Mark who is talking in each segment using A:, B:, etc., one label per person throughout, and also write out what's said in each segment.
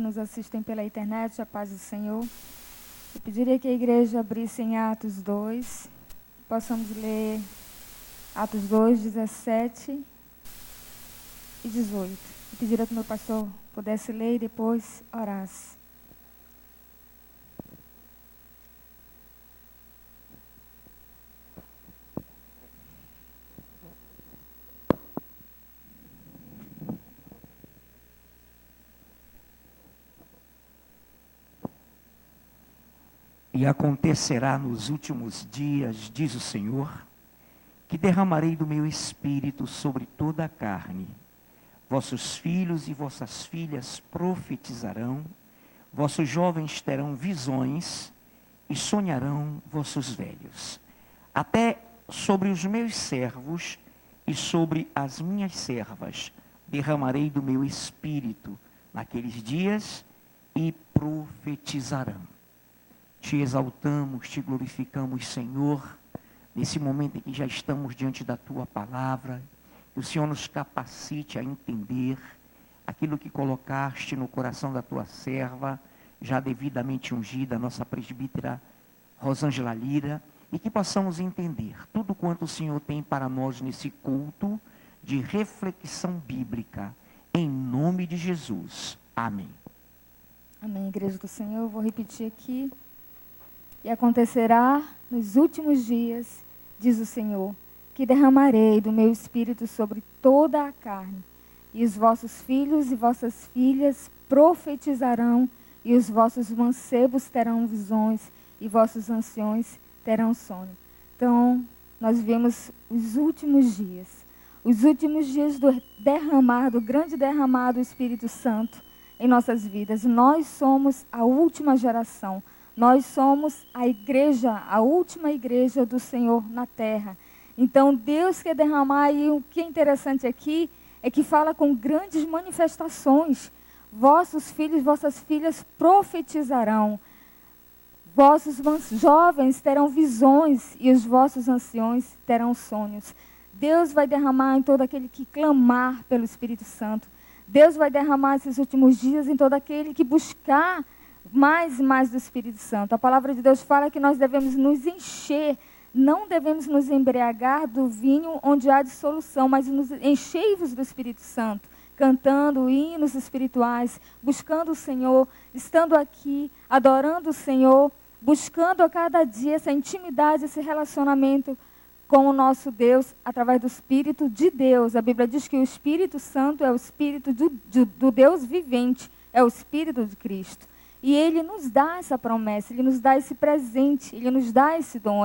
A: Nos assistem pela internet, a paz do Senhor. Eu pediria que a igreja abrisse em Atos 2, possamos ler Atos 2, 17 e 18. Eu pediria que o meu pastor pudesse ler e depois orasse.
B: E acontecerá nos últimos dias, diz o Senhor, que derramarei do meu espírito sobre toda a carne. Vossos filhos e vossas filhas profetizarão, vossos jovens terão visões e sonharão vossos velhos. Até sobre os meus servos e sobre as minhas servas derramarei do meu espírito naqueles dias e profetizarão. Te exaltamos, te glorificamos, Senhor, nesse momento em que já estamos diante da Tua palavra, que o Senhor nos capacite a entender aquilo que colocaste no coração da Tua serva, já devidamente ungida, a nossa presbítera Rosângela Lira, e que possamos entender tudo quanto o Senhor tem para nós nesse culto de reflexão bíblica, em nome de Jesus. Amém.
A: Amém, igreja do Senhor. Eu vou repetir aqui. E acontecerá nos últimos dias, diz o Senhor, que derramarei do meu espírito sobre toda a carne, e os vossos filhos e vossas filhas profetizarão, e os vossos mancebos terão visões, e vossos anciões terão sono. Então, nós vemos os últimos dias do derramar, do grande derramar do Espírito Santo em nossas vidas. Nós somos a última geração. Nós somos a igreja, a última igreja do Senhor na terra. Então, Deus quer derramar, e o que é interessante aqui é que fala com grandes manifestações. Vossos filhos e vossas filhas profetizarão. Vossos jovens terão visões e os vossos anciões terão sonhos. Deus vai derramar em todo aquele que clamar pelo Espírito Santo. Deus vai derramar esses últimos dias em todo aquele que buscar mais e mais do Espírito Santo. A palavra de Deus fala que nós devemos nos encher, não devemos nos embriagar do vinho onde há dissolução, mas nos enchei-vos do Espírito Santo, cantando hinos espirituais, buscando o Senhor, estando aqui, adorando o Senhor, buscando a cada dia essa intimidade, esse relacionamento com o nosso Deus, através do Espírito de Deus. A Bíblia diz que o Espírito Santo é o Espírito do Deus vivente, é o Espírito de Cristo. E Ele nos dá essa promessa, Ele nos dá esse presente, Ele nos dá esse dom.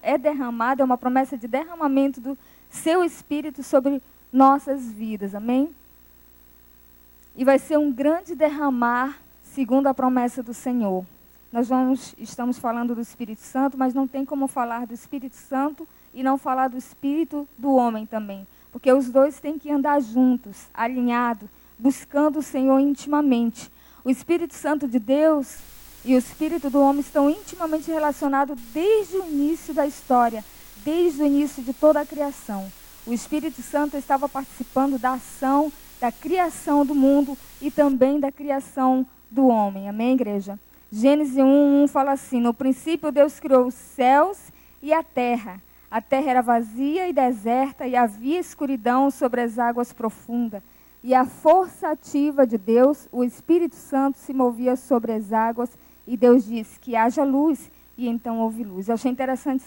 A: É derramado, é uma promessa de derramamento do Seu Espírito sobre nossas vidas, amém? E vai ser um grande derramar, segundo a promessa do Senhor. Estamos falando do Espírito Santo, mas não tem como falar do Espírito Santo e não falar do Espírito do homem também. Porque os dois têm que andar juntos, alinhados, buscando o Senhor intimamente. O Espírito Santo de Deus e o Espírito do homem estão intimamente relacionados desde o início da história, desde o início de toda a criação. O Espírito Santo estava participando da ação, da criação do mundo e também da criação do homem. Amém, igreja? Gênesis 1:1 fala assim: no princípio Deus criou os céus e a terra. A terra era vazia e deserta e havia escuridão sobre as águas profundas. E a força ativa de Deus, o Espírito Santo, se movia sobre as águas. E Deus disse que haja luz, e então houve luz. Eu achei interessante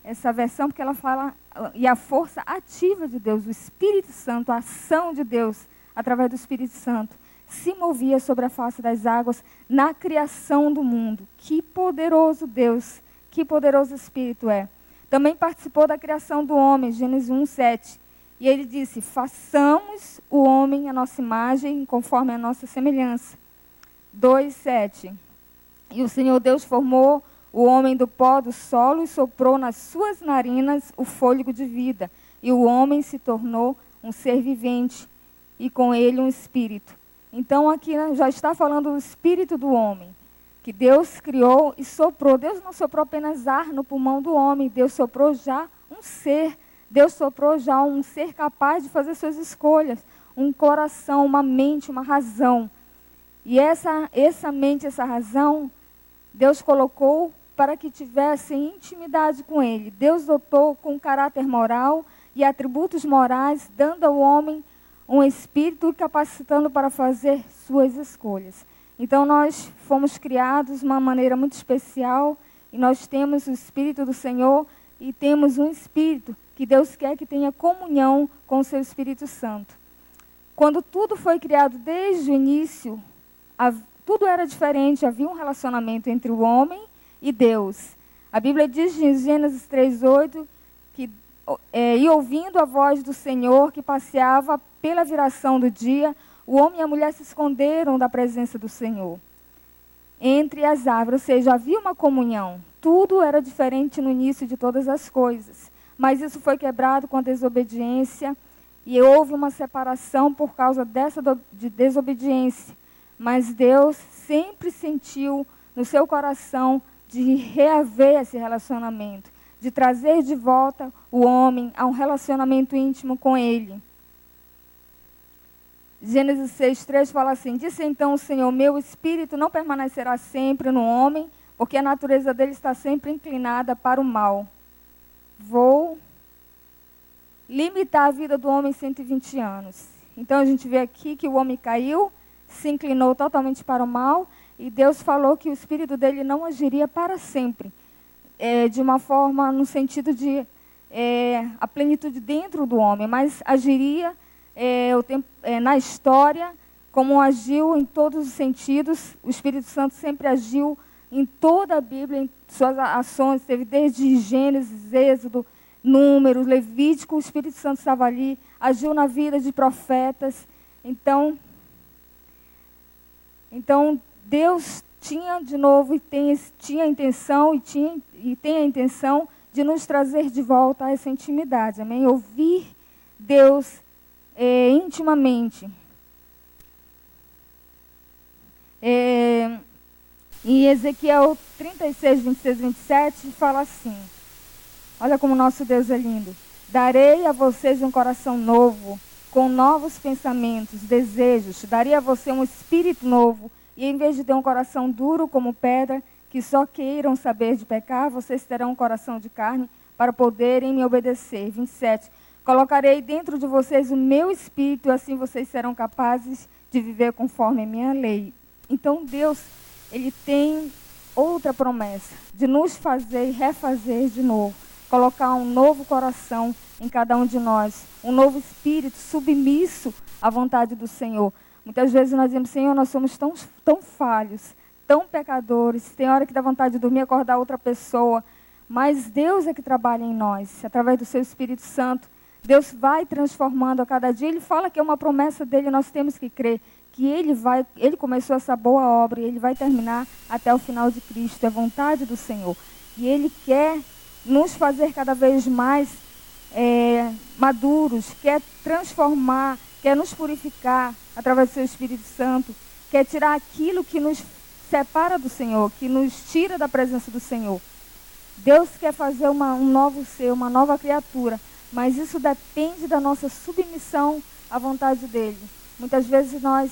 A: essa versão, porque ela fala, e a força ativa de Deus, o Espírito Santo, a ação de Deus, através do Espírito Santo, se movia sobre a face das águas na criação do mundo. Que poderoso Deus, que poderoso Espírito é. Também participou da criação do homem, Gênesis 1:7. E ele disse, façamos o homem à nossa imagem, conforme a nossa semelhança. 2:7. E o Senhor Deus formou o homem do pó do solo e soprou nas suas narinas o fôlego de vida. E o homem se tornou um ser vivente, e com ele um espírito. Então aqui já está falando do espírito do homem, que Deus criou e soprou. Deus não soprou apenas ar no pulmão do homem, Deus soprou já um ser. Deus soprou já um ser capaz de fazer suas escolhas, um coração, uma mente, uma razão. E essa mente, essa razão, Deus colocou para que tivesse intimidade com Ele. Deus dotou com caráter moral e atributos morais, dando ao homem um espírito e capacitando para fazer suas escolhas. Então nós fomos criados de uma maneira muito especial e nós temos o Espírito do Senhor e temos um Espírito que Deus quer que tenha comunhão com o seu Espírito Santo. Quando tudo foi criado desde o início, tudo era diferente, havia um relacionamento entre o homem e Deus. A Bíblia diz em Gênesis 3:8 que e ouvindo a voz do Senhor que passeava pela viração do dia, o homem e a mulher se esconderam da presença do Senhor entre as árvores, ou seja, havia uma comunhão. Tudo era diferente no início de todas as coisas, mas isso foi quebrado com a desobediência e houve uma separação por causa dessa desobediência. Mas Deus sempre sentiu no seu coração de reaver esse relacionamento, de trazer de volta o homem a um relacionamento íntimo com Ele. Gênesis 6:3 fala assim: disse então o Senhor, meu espírito não permanecerá sempre no homem, porque a natureza dele está sempre inclinada para o mal. Vou limitar a vida do homem 120 anos. Então a gente vê aqui que o homem caiu, se inclinou totalmente para o mal, e Deus falou que o espírito dele não agiria para sempre. De uma forma, no sentido de a plenitude dentro do homem, mas agiria na história, como agiu em todos os sentidos. O Espírito Santo sempre agiu em toda a Bíblia, em suas ações, teve desde Gênesis, Êxodo, Números, Levítico, o Espírito Santo estava ali, agiu na vida de profetas. Então Deus tinha de novo tinha a intenção e tem a intenção de nos trazer de volta a essa intimidade, amém? Ouvir Deus intimamente. Em Ezequiel 36, 26 e 27 fala assim, olha como nosso Deus é lindo: darei a vocês um coração novo, com novos pensamentos, desejos, darei a você um espírito novo, e em vez de ter um coração duro como pedra, que só queiram saber de pecar, vocês terão um coração de carne para poderem me obedecer. 27. Colocarei dentro de vocês o meu espírito, e assim vocês serão capazes de viver conforme a minha lei. Então Deus, Ele tem outra promessa, de nos fazer e refazer de novo. Colocar um novo coração em cada um de nós, um novo espírito submisso à vontade do Senhor. Muitas vezes nós dizemos: Senhor, nós somos tão falhos, tão pecadores, tem hora que dá vontade de dormir e acordar outra pessoa, mas Deus é que trabalha em nós, através do seu Espírito Santo. Deus vai transformando a cada dia. Ele fala que é uma promessa dele, nós temos que crer que Ele começou essa boa obra e Ele vai terminar até o final de Cristo. É vontade do Senhor. E Ele quer nos fazer cada vez mais maduros, quer transformar, quer nos purificar através do seu Espírito Santo, quer tirar aquilo que nos separa do Senhor, que nos tira da presença do Senhor. Deus quer fazer um novo ser, uma nova criatura, mas isso depende da nossa submissão à vontade dEle. Muitas vezes nós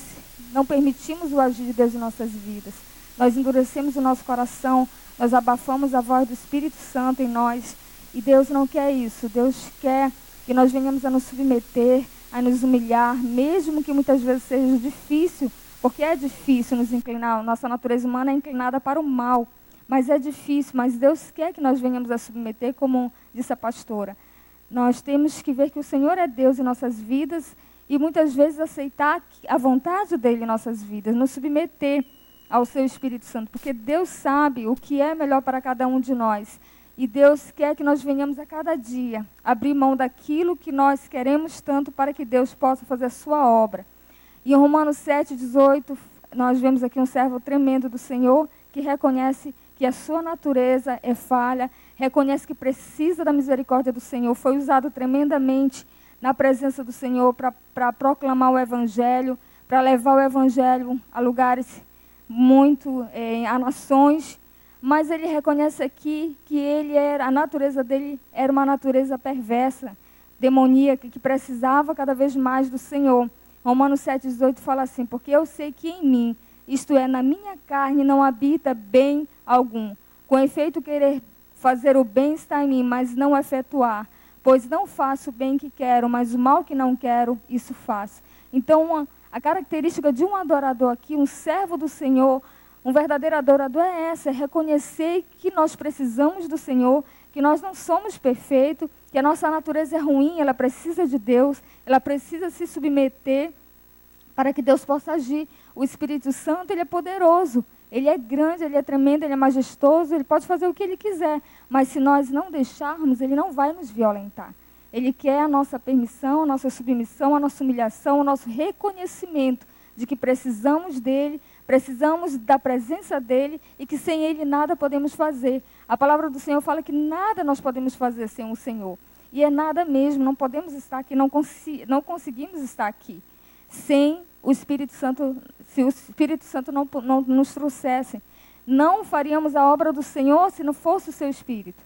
A: não permitimos o agir de Deus em nossas vidas. Nós endurecemos o nosso coração, nós abafamos a voz do Espírito Santo em nós. E Deus não quer isso. Deus quer que nós venhamos a nos submeter, a nos humilhar, mesmo que muitas vezes seja difícil, porque é difícil nos inclinar. Nossa natureza humana é inclinada para o mal, mas é difícil. Mas Deus quer que nós venhamos a submeter, como disse a pastora. Nós temos que ver que o Senhor é Deus em nossas vidas e muitas vezes aceitar a vontade dEle em nossas vidas, nos submeter ao seu Espírito Santo, porque Deus sabe o que é melhor para cada um de nós. E Deus quer que nós venhamos a cada dia abrir mão daquilo que nós queremos tanto para que Deus possa fazer a sua obra. E em Romanos 7:18, nós vemos aqui um servo tremendo do Senhor que reconhece que a sua natureza é falha, reconhece que precisa da misericórdia do Senhor, foi usado tremendamente na presença do Senhor para proclamar o Evangelho, para levar o Evangelho a lugares a nações, mas ele reconhece aqui que a natureza dele era uma natureza perversa, demoníaca, que precisava cada vez mais do Senhor. Romanos 7:18 fala assim: porque eu sei que em mim, isto é, na minha carne não habita bem algum. Com efeito, querer fazer o bem está em mim, mas não efetuar. Pois não faço o bem que quero, mas o mal que não quero, isso faço. Então, a característica de um adorador aqui, um servo do Senhor, um verdadeiro adorador é essa, é reconhecer que nós precisamos do Senhor, que nós não somos perfeitos, que a nossa natureza é ruim, ela precisa de Deus, ela precisa se submeter para que Deus possa agir. O Espírito Santo, ele é poderoso, ele é grande, ele é tremendo, ele é majestoso, ele pode fazer o que ele quiser, mas se nós não deixarmos, ele não vai nos violentar. Ele quer a nossa permissão, a nossa submissão, a nossa humilhação, o nosso reconhecimento de que precisamos dele, precisamos da presença dele e que sem ele nada podemos fazer. A palavra do Senhor fala que nada nós podemos fazer sem o Senhor. E é nada mesmo, não podemos estar aqui, não conseguimos estar aqui sem o Espírito Santo. Se o Espírito Santo não nos trouxesse, não faríamos a obra do Senhor se não fosse o seu Espírito.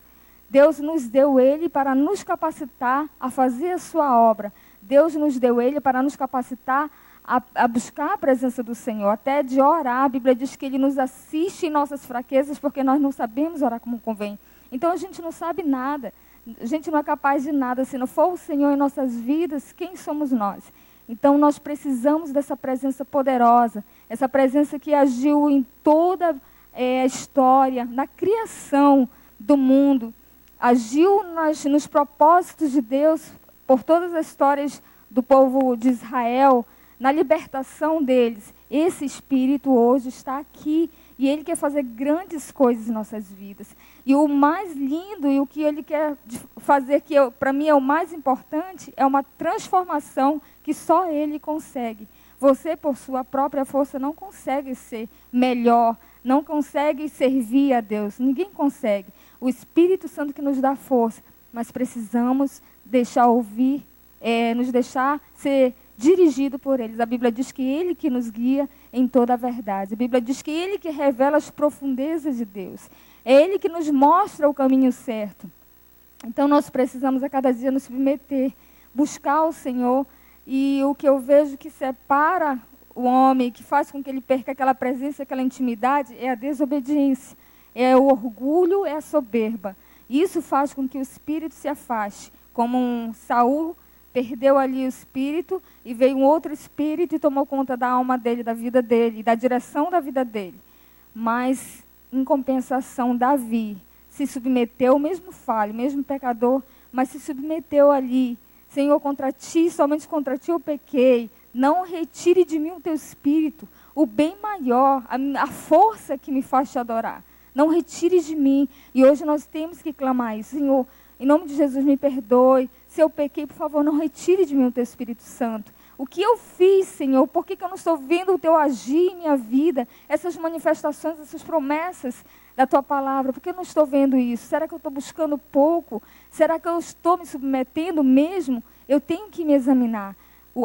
A: Deus nos deu ele para nos capacitar a fazer a sua obra. Deus nos deu ele para nos capacitar a buscar a presença do Senhor, até de orar. A Bíblia diz que ele nos assiste em nossas fraquezas, porque nós não sabemos orar como convém. Então a gente não sabe nada, a gente não é capaz de nada. Se não for o Senhor em nossas vidas, quem somos nós? Então nós precisamos dessa presença poderosa, essa presença que agiu em toda a história, na criação do mundo, agiu nos propósitos de Deus, por todas as histórias do povo de Israel, na libertação deles. Esse Espírito hoje está aqui e ele quer fazer grandes coisas em nossas vidas. E o mais lindo e o que ele quer fazer, que para mim é o mais importante, é uma transformação que só ele consegue. Você, por sua própria força, não consegue ser melhor, não consegue servir a Deus. Ninguém consegue. O Espírito Santo que nos dá força, mas precisamos deixar ouvir, nos deixar ser dirigido por eles. A Bíblia diz que ele que nos guia em toda a verdade. A Bíblia diz que ele que revela as profundezas de Deus. É ele que nos mostra o caminho certo. Então nós precisamos a cada dia nos submeter, buscar o Senhor. E o que eu vejo que separa o homem, que faz com que ele perca aquela presença, aquela intimidade, é a desobediência, é o orgulho, é a soberba. Isso faz com que o espírito se afaste, como um Saul perdeu ali o espírito e veio um outro espírito e tomou conta da alma dele, da vida dele, da direção da vida dele. Mas, em compensação, Davi se submeteu, mesmo falho, mesmo pecador, mas se submeteu ali. Senhor, contra ti, somente contra ti eu pequei. Não retire de mim o teu espírito, o bem maior, a força que me faz te adorar. Não retire de mim. E hoje nós temos que clamar isso. Senhor, em nome de Jesus, me perdoe. Se eu pequei, por favor, não retire de mim o teu Espírito Santo. O que eu fiz, Senhor? Por que eu não estou vendo o teu agir em minha vida? Essas manifestações, essas promessas da tua palavra. Por que eu não estou vendo isso? Será que eu estou buscando pouco? Será que eu estou me submetendo mesmo? Eu tenho que me examinar.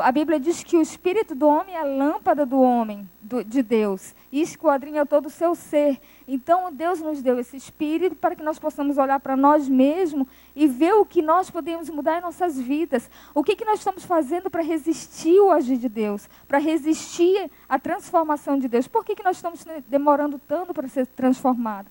A: A Bíblia diz que o espírito do homem é a lâmpada do homem, de Deus. E esquadrinha todo o seu ser. Então, Deus nos deu esse espírito para que nós possamos olhar para nós mesmos e ver o que nós podemos mudar em nossas vidas. O que nós estamos fazendo para resistir ao agir de Deus, para resistir à transformação de Deus. Por que nós estamos demorando tanto para ser transformados?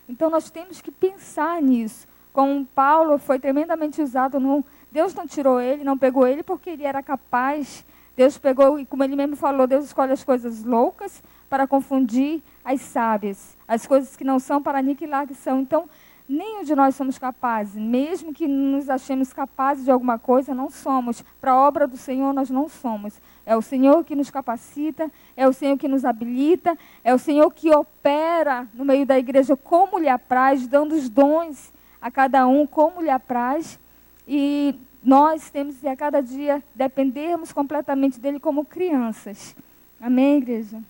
A: Então, nós temos que pensar nisso. Como Paulo foi tremendamente usado Deus não tirou ele, não pegou ele porque ele era capaz. Deus pegou, e como ele mesmo falou, Deus escolhe as coisas loucas para confundir as sábias. As coisas que não são para aniquilar que são. Então, nenhum de nós somos capazes. Mesmo que nos achemos capazes de alguma coisa, não somos. Para a obra do Senhor, nós não somos. É o Senhor que nos capacita, é o Senhor que nos habilita, é o Senhor que opera no meio da igreja como lhe apraz, dando os dons a cada um como lhe apraz. E nós temos que a cada dia dependermos completamente dele como crianças. Amém, igreja?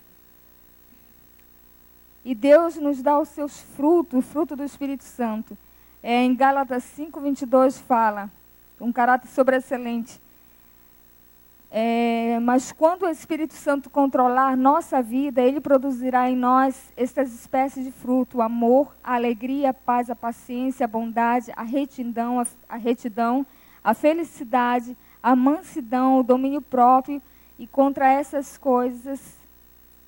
A: E Deus nos dá os seus frutos, o fruto do Espírito Santo. Em Gálatas 5:22 fala, um caráter sobreexcelente. Mas quando o Espírito Santo controlar nossa vida, ele produzirá em nós estas espécies de fruto: o amor, a alegria, a paz, a paciência, a bondade, a retidão, a felicidade, a mansidão, o domínio próprio. E contra essas coisas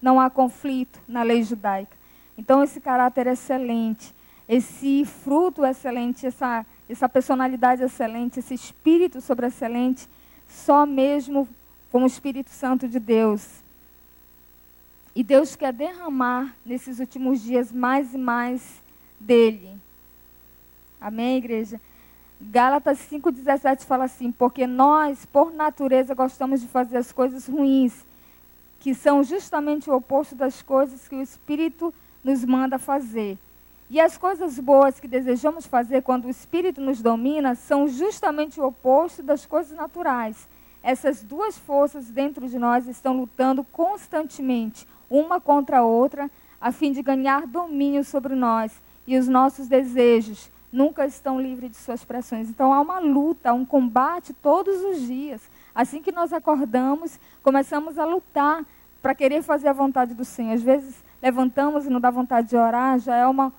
A: não há conflito na lei judaica. Então, esse caráter excelente, esse fruto excelente, essa personalidade excelente, esse espírito sobreexcelente, só mesmo com o Espírito Santo de Deus. E Deus quer derramar nesses últimos dias mais e mais dele. Amém, igreja? Gálatas 5,17 fala assim: porque nós, por natureza, gostamos de fazer as coisas ruins, que são justamente o oposto das coisas que o Espírito nos manda fazer. E as coisas boas que desejamos fazer quando o Espírito nos domina são justamente o oposto das coisas naturais. Essas duas forças dentro de nós estão lutando constantemente, uma contra a outra, a fim de ganhar domínio sobre nós. E os nossos desejos nunca estão livres de suas pressões. Então há uma luta, um combate todos os dias. Assim que nós acordamos, começamos a lutar para querer fazer a vontade do Senhor. Às vezes levantamos e não dá vontade de orar, já é um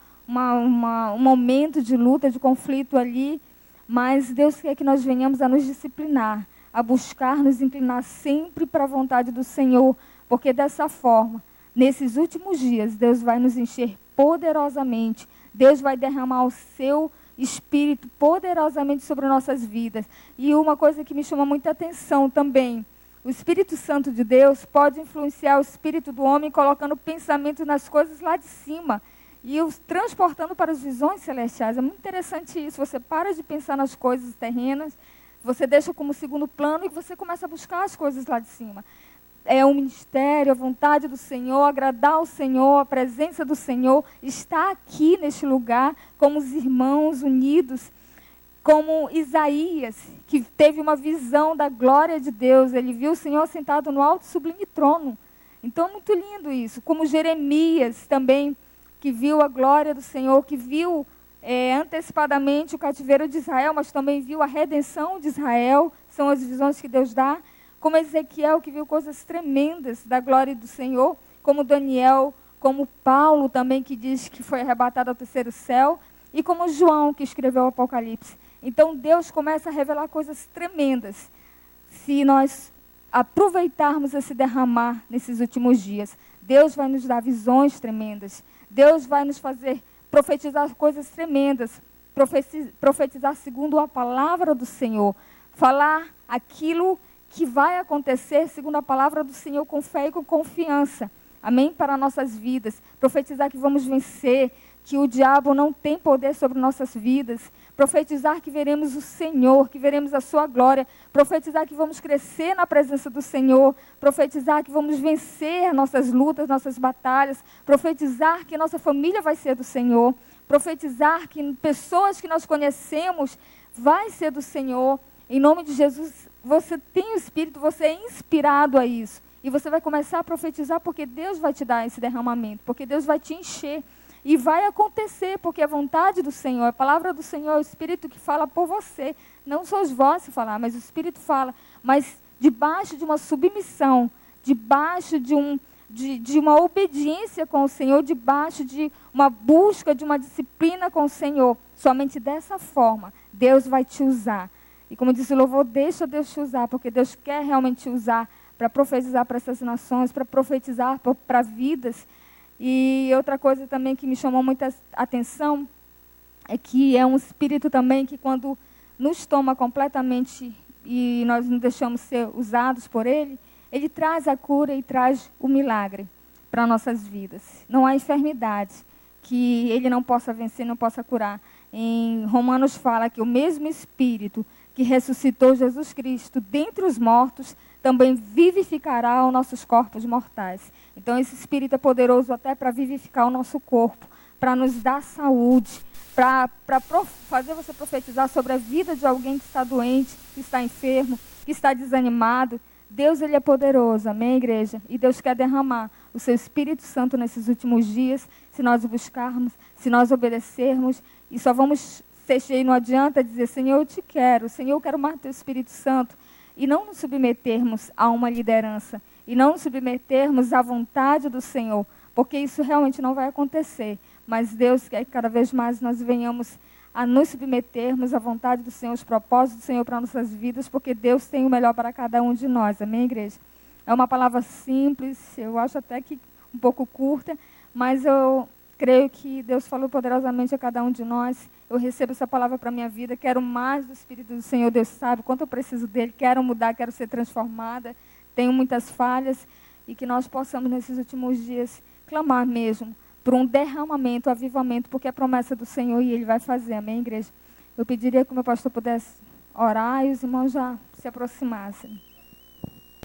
A: momento de luta, de conflito ali. Mas Deus quer que nós venhamos a nos disciplinar, a buscar nos inclinar sempre para a vontade do Senhor, porque dessa forma, nesses últimos dias, Deus vai nos encher poderosamente. Deus vai derramar o seu Espírito poderosamente sobre nossas vidas. E uma coisa que me chama muita atenção também, o Espírito Santo de Deus pode influenciar o espírito do homem, colocando pensamento nas coisas lá de cima e os transportando para as visões celestiais. É muito interessante isso. Você para de pensar nas coisas terrenas, você deixa como segundo plano e você começa a buscar as coisas lá de cima. É o ministério, a vontade do Senhor, agradar o Senhor, a presença do Senhor está aqui neste lugar, como os irmãos unidos, como Isaías, que teve uma visão da glória de Deus. Ele viu o Senhor sentado no alto e sublime trono. Então, muito lindo isso. Como Jeremias também, que viu a glória do Senhor, que viu antecipadamente o cativeiro de Israel, mas também viu a redenção de Israel. São as visões que Deus dá. Como Ezequiel, que viu coisas tremendas da glória do Senhor, como Daniel, como Paulo também, que diz que foi arrebatado ao terceiro céu, e como João, que escreveu o Apocalipse. Então Deus começa a revelar coisas tremendas, se nós aproveitarmos esse derramar nesses últimos dias. Deus vai nos dar visões tremendas, Deus vai nos fazer profetizar coisas tremendas, profetizar segundo a palavra do Senhor, falar aquilo que vai acontecer segundo a palavra do Senhor com fé e com confiança. Amém? Para nossas vidas. Profetizar que vamos vencer, que o diabo não tem poder sobre nossas vidas. Profetizar que veremos o Senhor, que veremos a sua glória. Profetizar que vamos crescer na presença do Senhor. Profetizar que vamos vencer nossas lutas, nossas batalhas. Profetizar que nossa família vai ser do Senhor. Profetizar que pessoas que nós conhecemos vai ser do Senhor. Em nome de Jesus, você tem o Espírito, você é inspirado a isso. E você vai começar a profetizar porque Deus vai te dar esse derramamento, porque Deus vai te encher. E vai acontecer, porque é a vontade do Senhor, a palavra do Senhor, é o Espírito que fala por você. Não só os vozes falar, mas o Espírito fala. Mas debaixo de uma submissão, debaixo de uma obediência com o Senhor, debaixo de uma busca, de uma disciplina com o Senhor. Somente dessa forma, Deus vai te usar. E como disse o louvor, deixa Deus te usar, porque Deus quer realmente te usar para profetizar para essas nações, para profetizar para vidas. E outra coisa também que me chamou muita atenção é que é um espírito também que quando nos toma completamente e nós nos deixamos ser usados por ele, ele traz a cura e traz o milagre para nossas vidas. Não há enfermidade que ele não possa vencer, não possa curar. Em Romanos fala que o mesmo Espírito que ressuscitou Jesus Cristo dentre os mortos também vivificará os nossos corpos mortais. Então esse Espírito é poderoso até para vivificar o nosso corpo, para nos dar saúde, para fazer você profetizar sobre a vida de alguém que está doente, que está enfermo, que está desanimado. Deus, ele é poderoso, amém, igreja? E Deus quer derramar o seu Espírito Santo nesses últimos dias, se nós o buscarmos, se nós obedecermos, e só vamos ser cheios, não adianta dizer, Senhor, eu te quero, Senhor, eu quero mais do teu Espírito Santo, e não nos submetermos a uma liderança, e não nos submetermos à vontade do Senhor, porque isso realmente não vai acontecer, mas Deus quer que cada vez mais nós venhamos a nos submetermos à vontade do Senhor, os propósitos do Senhor para nossas vidas, porque Deus tem o melhor para cada um de nós, amém, igreja? É uma palavra simples, eu acho até que um pouco curta, mas eu creio que Deus falou poderosamente a cada um de nós. Eu recebo essa palavra para a minha vida, quero mais do Espírito do Senhor, Deus sabe quanto eu preciso dele, quero mudar, quero ser transformada, tenho muitas falhas, e que nós possamos nesses últimos dias clamar mesmo por um derramamento, avivamento, porque é a promessa do Senhor e Ele vai fazer, amém, igreja? Eu pediria que o meu pastor pudesse orar e os irmãos já se aproximassem.